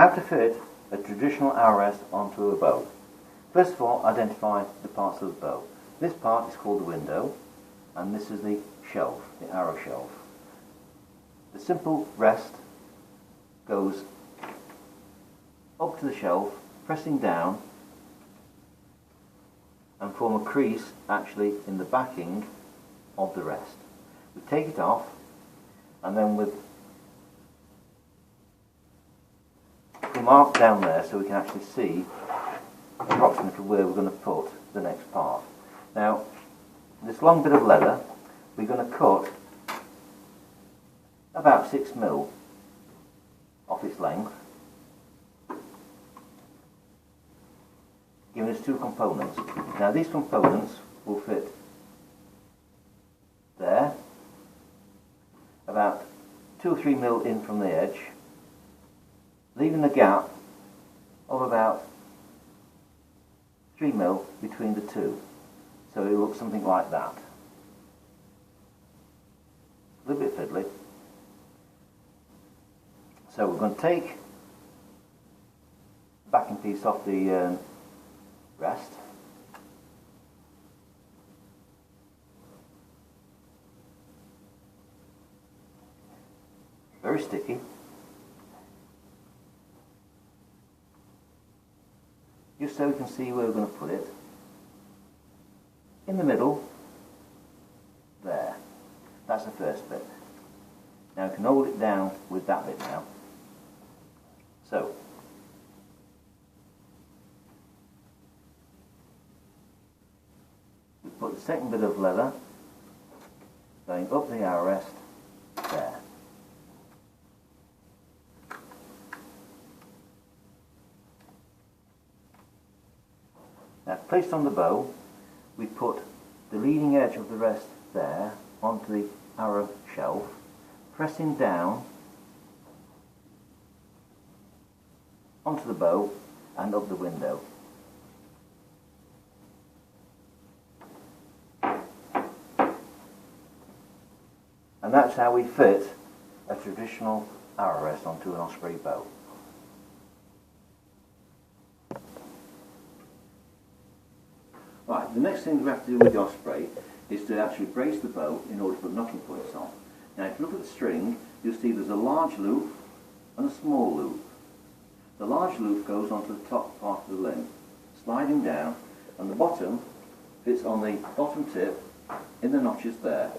How to fit a traditional arrowrest onto a bow. First of all, identify the parts of the bow. This part is called the window, and this is the shelf, the arrow shelf. The simple rest goes up to the shelf, pressing down, and form a crease actually in the backing of the rest. We take it off, and then with the mark down there so we can actually see approximately where we're going to put the next part. Now, this long bit of leather, we're going to cut about 6mm off its length, giving us two components. Now, these components will fit there, about 2 or 3mm in from the edge, leaving a gap of about 3mm between the two. So it looks something like that. A little bit fiddly. So we're going to take the backing piece off the rest. Very sticky. Just so we can see where we're going to put it. In the middle, there. That's the first bit. Now we can hold it down with that bit now. So, we put the second bit of leather going up the arrowrest there. Now, placed on the bow, we put the leading edge of the rest there onto the arrow shelf, pressing down onto the bow and up the window. And that's how we fit a traditional arrowrest onto an Osprey bow. Right, the next thing we have to do with the Osprey is to actually brace the bow in order to put knocking points on. Now, if you look at the string, you'll see there's a large loop and a small loop. The large loop goes onto the top part of the limb, sliding down, and the bottom fits on the bottom tip in the notches there.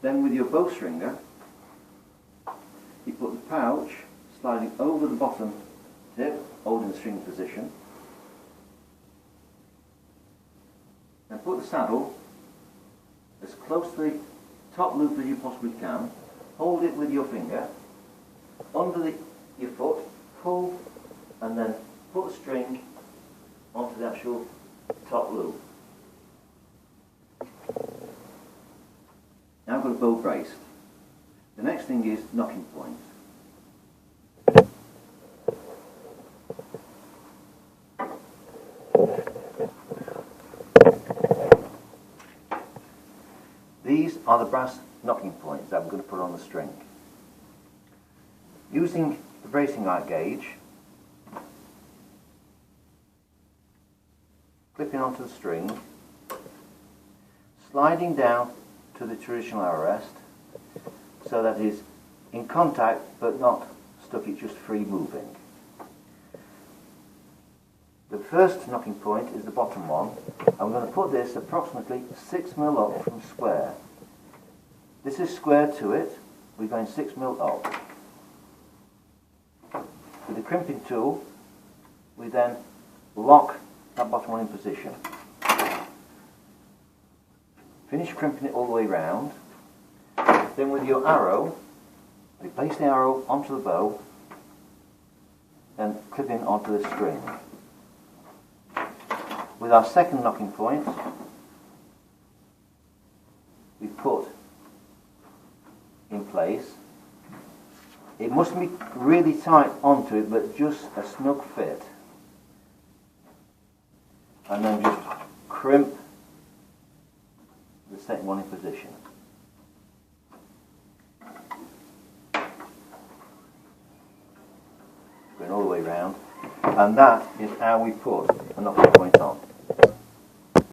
Then with your bowstringer, you put the pouch sliding over the bottom tip, holding the string position, and put the saddle as close to the top loop as you possibly can. Hold it with your finger under your foot, pull, and then put the string onto the actual top loop. Now I've got a bow braced. The next thing is knocking points. These are the brass knocking points that we're going to put on the string. Using the bracing light gauge, clipping onto the string, sliding down to the traditional arrowrest so that it is in contact but not stuck, it's just free moving. The first knocking point is the bottom one, and we're going to put this approximately 6mm up from square. This is square to it, we're going 6mm up. With the crimping tool, we then lock that bottom one in position. Finish crimping it all the way round. Then with your arrow, we place the arrow onto the bow and clip in onto the string. With our second knocking point, we put in place. It mustn't be really tight onto it, but just a snug fit. And then just crimp the second one in position. spring all the way round, and that is how we put a knocking point on.